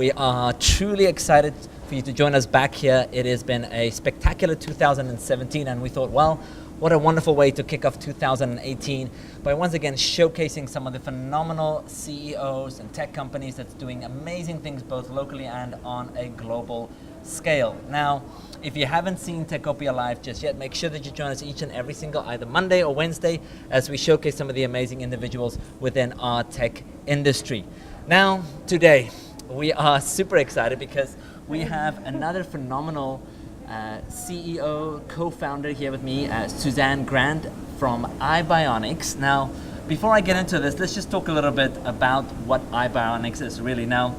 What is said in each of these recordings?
We are truly excited for you to join us back here. It has been a spectacular 2017, and we thought, well, what a wonderful way to kick off 2018 by once again showcasing some of the phenomenal CEOs and tech companies that's doing amazing things both locally and on a global scale. Now, if you haven't seen Techopia live just yet, make sure that you join us each and every single either Monday or Wednesday as we showcase some of the amazing individuals within our tech industry. Now, today, we are super excited because we have another phenomenal CEO, co-founder here with me, Suzanne Grant from iBIONICS. Now, before I get into this, let's just talk a little bit about what iBIONICS is really. Now,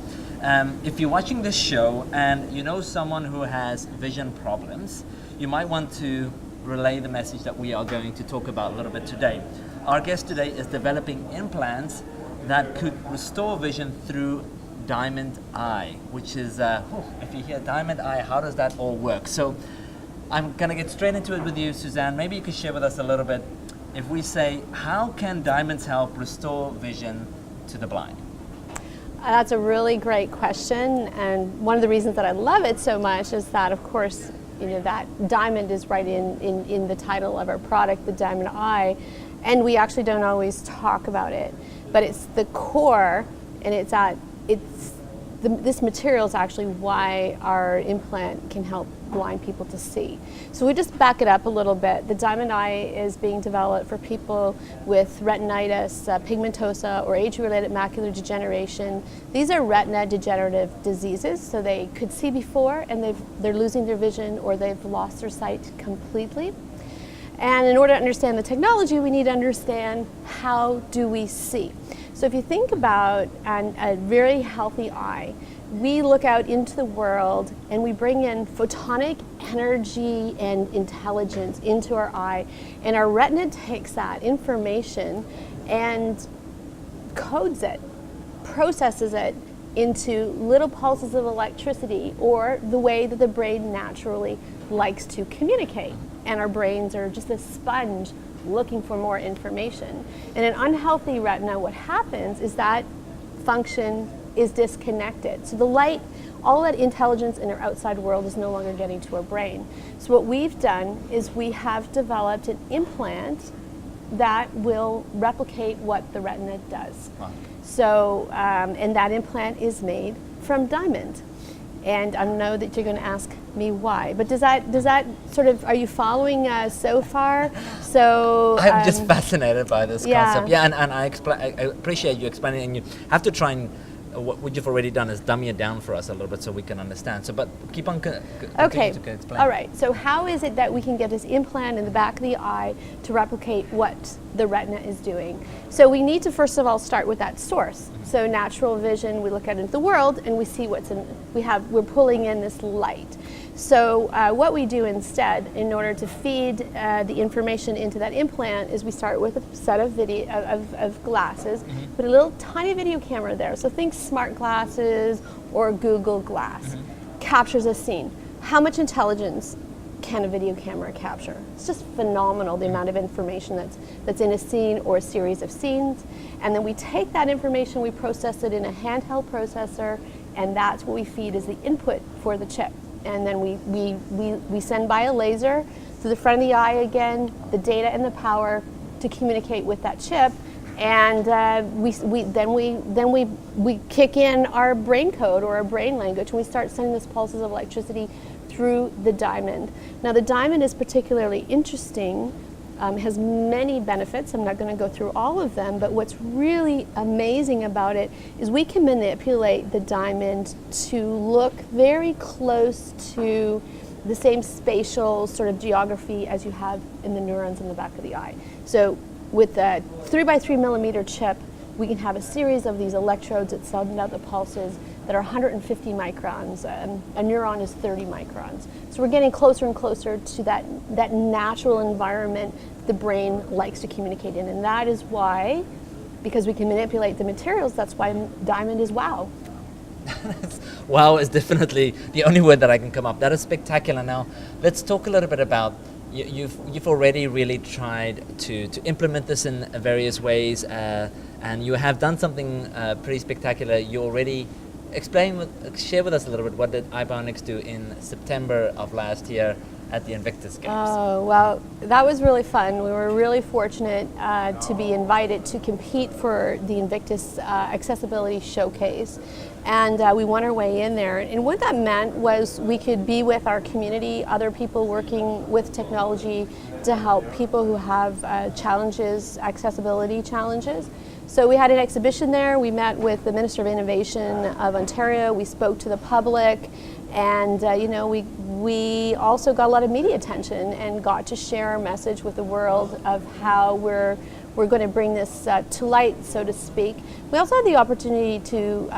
if you're watching this show and you know someone who has vision problems, you might want to relay the message that we are going to talk about a little bit today. Our guest today is developing implants that could restore vision through Diamond Eye, which is, if you hear Diamond Eye, how does that all work? So I'm gonna get straight into it with you, Suzanne. Maybe you could share with us a little bit, if we say, how can diamonds help restore vision to the blind? That's a really great question, and one of the reasons that I love it so much is that, of course, you know, that diamond is right in the title of our product, the Diamond Eye, and we actually don't always talk about it, but it's the core, and this material is actually why our implant can help blind people to see. So we just back it up a little bit. The Diamond Eye is being developed for people with retinitis pigmentosa or age-related macular degeneration. These are retina degenerative diseases, so they could see before and they're losing their vision or they've lost their sight completely. And in order to understand the technology, we need to understand how do we see. So if you think about a very healthy eye, we look out into the world and we bring in photonic energy and intelligence into our eye, and our retina takes that information and codes it, processes it into little pulses of electricity, or the way that the brain naturally likes to communicate. And our brains are just a sponge looking for more information. In an unhealthy retina, what happens is that function is disconnected. So the light, all that intelligence in our outside world is no longer getting to our brain. So what we've done is we have developed an implant that will replicate what the retina does. Wow. So, and that implant is made from diamond. And I know that you're going to ask me why, but does that sort of, are you following so far? So I'm just fascinated by this concept. Yeah, and I appreciate you explaining, and you have to try and what you've already done is dummy it down for us a little bit so we can understand. So, but keep on okay. To explain. All right. So how is it that we can get this implant in the back of the eye to replicate what the retina is doing? So we need to first of all start with that source. So natural vision, we look out into the world and we see what's in. We're pulling in this light. So what we do instead, in order to feed the information into that implant, is we start with a set of glasses, put a little tiny video camera there. So think smart glasses or Google Glass. Captures a scene. How much intelligence can a video camera capture? It's just phenomenal, the amount of information that's in a scene or a series of scenes. And then we take that information, we process it in a handheld processor, and that's what we feed as the input for the chip. And then we send by a laser to the front of the eye again, the data and the power to communicate with that chip, and we kick in our brain code or our brain language, and we start sending these pulses of electricity through the diamond. Now the diamond is particularly interesting, has many benefits. I'm not going to go through all of them, but what's really amazing about it is we can manipulate the diamond to look very close to the same spatial sort of geography as you have in the neurons in the back of the eye. So with a 3x3 millimeter chip, we can have a series of these electrodes that send out the pulses that are 150 microns. A neuron is 30 microns. So we're getting closer and closer to that natural environment the brain likes to communicate in. And that is why, because we can manipulate the materials, that's why diamond is wow. Wow is definitely the only word that I can come up. That is spectacular. Now, let's talk a little bit about, you've already really tried to implement this in various ways, and you have done something pretty spectacular. You already share with us a little bit, what did iBIONICS do in September of last year at the Invictus Games? Oh, well, that was really fun. We were really fortunate to be invited to compete for the Invictus Accessibility Showcase. And we won our way in there. And what that meant was we could be with our community, other people working with technology to help people who have challenges, accessibility challenges. So we had an exhibition there. We met with the Minister of Innovation of Ontario. We spoke to the public. And we also got a lot of media attention and got to share our message with the world of how we're going to bring this to light, so to speak. We also had the opportunity to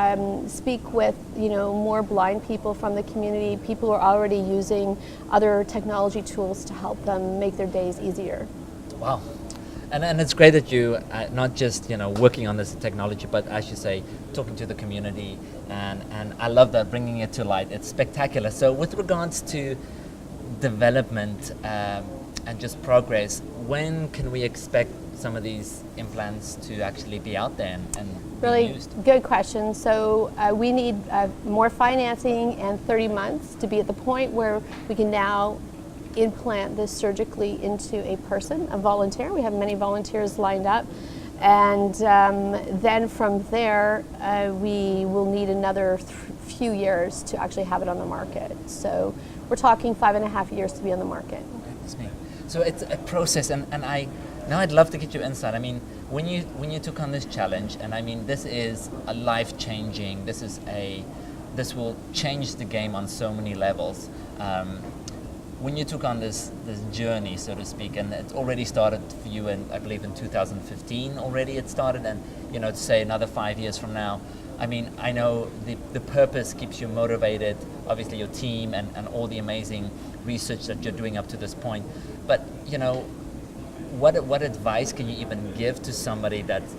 speak with more blind people from the community, people who are already using other technology tools to help them make their days easier. Wow. And it's great that you not just working on this technology, but as you say, talking to the community, and I love that, bringing it to light. It's spectacular. So with regards to development and just progress, when can we expect some of these implants to actually be out there and really be used? Good question. So we need more financing and 30 months to be at the point where we can now implant this surgically into a person, a volunteer. We have many volunteers lined up. And then from there, we will need another few years to actually have it on the market. So we're talking 5.5 years to be on the market. Goodness me. So it's a process, and I'd love to get your insight. I mean, when you took on this challenge, and I mean, this is a life-changing, this will change the game on so many levels. When you took on this journey, so to speak, and it already started for you I believe in 2015 already it started, and to say another 5 years from now, I mean, I know the purpose keeps you motivated, obviously your team and all the amazing research that you're doing up to this point, but what advice can you even give to somebody that's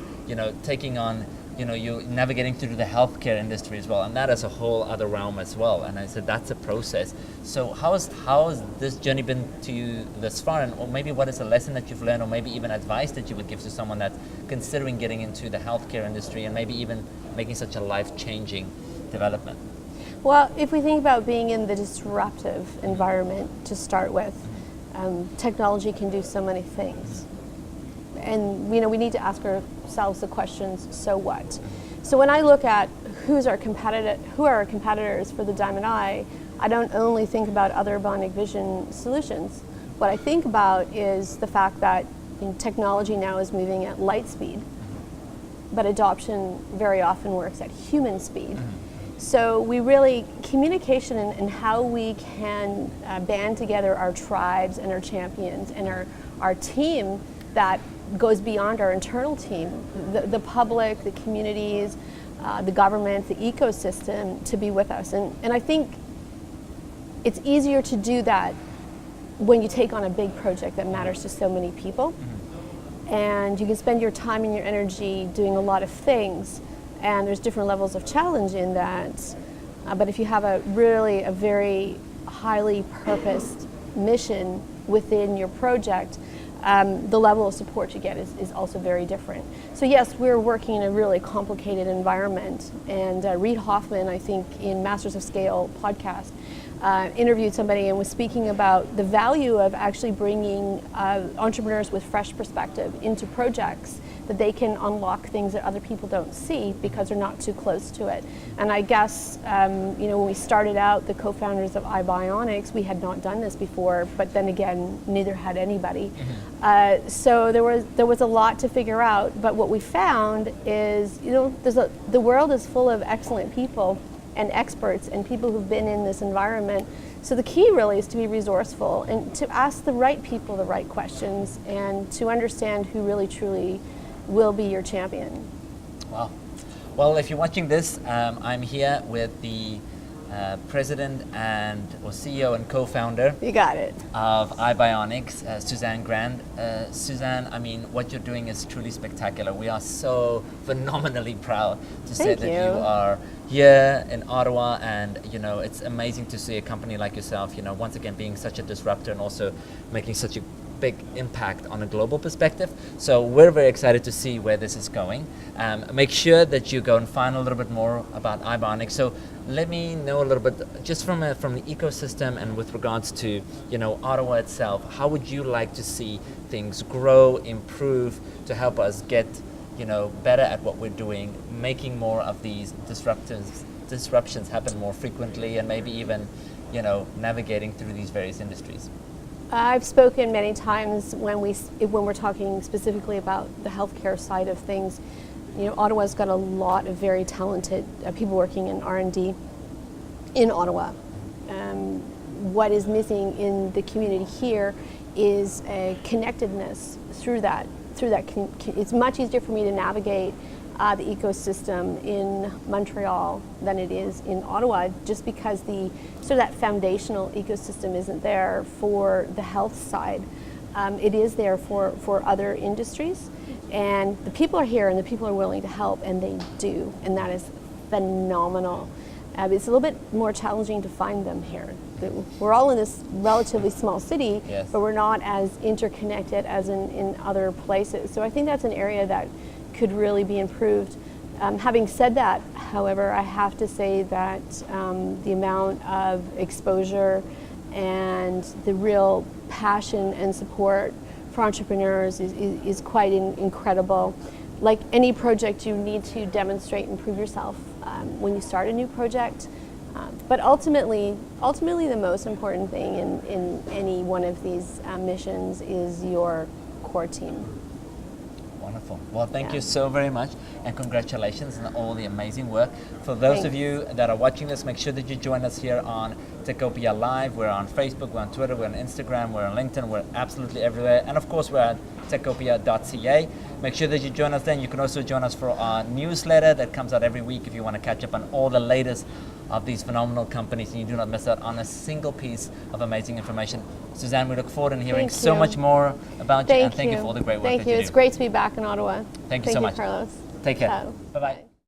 taking on, you're navigating through the healthcare industry as well, and that is a whole other realm as well. And I said that's a process. So how has this journey been to you thus far, and or maybe what is a lesson that you've learned, or maybe even advice that you would give to someone that's considering getting into the healthcare industry and maybe even making such a life-changing development? Well, if we think about being in the disruptive environment to start with, technology can do so many things. And we need to ask ourselves the questions, so what? So when I look at who are our competitors for the Diamond Eye, I don't only think about other bionic vision solutions. What I think about is the fact that technology now is moving at light speed, but adoption very often works at human speed. So communication and how we can band together our tribes and our champions and our team that goes beyond our internal team, the public, the communities, the government, the ecosystem, to be with us. And I think it's easier to do that when you take on a big project that matters to so many people. And you can spend your time and your energy doing a lot of things, and there's different levels of challenge in that. But if you have a very highly purposed mission within your project, the level of support you get is also very different. So yes, we're working in a really complicated environment, and Reid Hoffman, I think, in Masters of Scale podcast, interviewed somebody and was speaking about the value of actually bringing entrepreneurs with fresh perspective into projects, that they can unlock things that other people don't see because they're not too close to it. And I guess, when we started out, the co-founders of iBIONICS, we had not done this before, but then again, neither had anybody. So there was a lot to figure out, but what we found is, the world is full of excellent people and experts and people who've been in this environment. So the key really is to be resourceful and to ask the right people the right questions and to understand who really truly will be your champion. Wow. Well, if you're watching this, I'm here with the president or CEO and co-founder. You got it. Of iBIONICS, Suzanne Grand. Suzanne, I mean, what you're doing is truly spectacular. We are so phenomenally proud to say that you are here in Ottawa, and it's amazing to see a company like yourself, once again being such a disruptor and also making such a big impact on a global perspective. So we're very excited to see where this is going. Make sure that you go and find a little bit more about iBIONICS. So let me know a little bit, just from the ecosystem and with regards to, you know, Ottawa itself, how would you like to see things grow, improve, to help us get, you know, better at what we're doing, making more of these disruptions happen more frequently, and maybe even, you know, navigating through these various industries? I've spoken many times when we're talking specifically about the healthcare side of things. You know, Ottawa's got a lot of very talented people working in R&D in Ottawa. What is missing in the community here is a connectedness through that. It's much easier for me to navigate the ecosystem in Montreal than it is in Ottawa, just because the sort of that foundational ecosystem isn't there for the health side. It is there for other industries, and the people are here and the people are willing to help, and they do, and that is phenomenal. It's a little bit more challenging to find them here. We're all in this relatively small city, yes, but we're not as interconnected as in other places. So I think that's an area that could really be improved. Having said that, however, I have to say that the amount of exposure and the real passion and support for entrepreneurs is quite incredible. Like any project, you need to demonstrate and prove yourself when you start a new project. But ultimately, the most important thing in any one of these missions is your core team. Wonderful. Well, thank you so very much, and congratulations on all the amazing work. For those of you that are watching this, make sure that you join us here on Techopia Live. We're on Facebook, we're on Twitter, we're on Instagram, we're on LinkedIn, we're absolutely everywhere. And of course, we're at techopia.ca. Make sure that you join us then. You can also join us for our newsletter that comes out every week if you want to catch up on all the latest of these phenomenal companies and you do not miss out on a single piece of amazing information. Suzanne, we look forward to hearing so much more about you, and thank you for all the great work that you do. It's great to be back in Ottawa. Thank you so much. Carlos. Take care. Ciao. Bye-bye.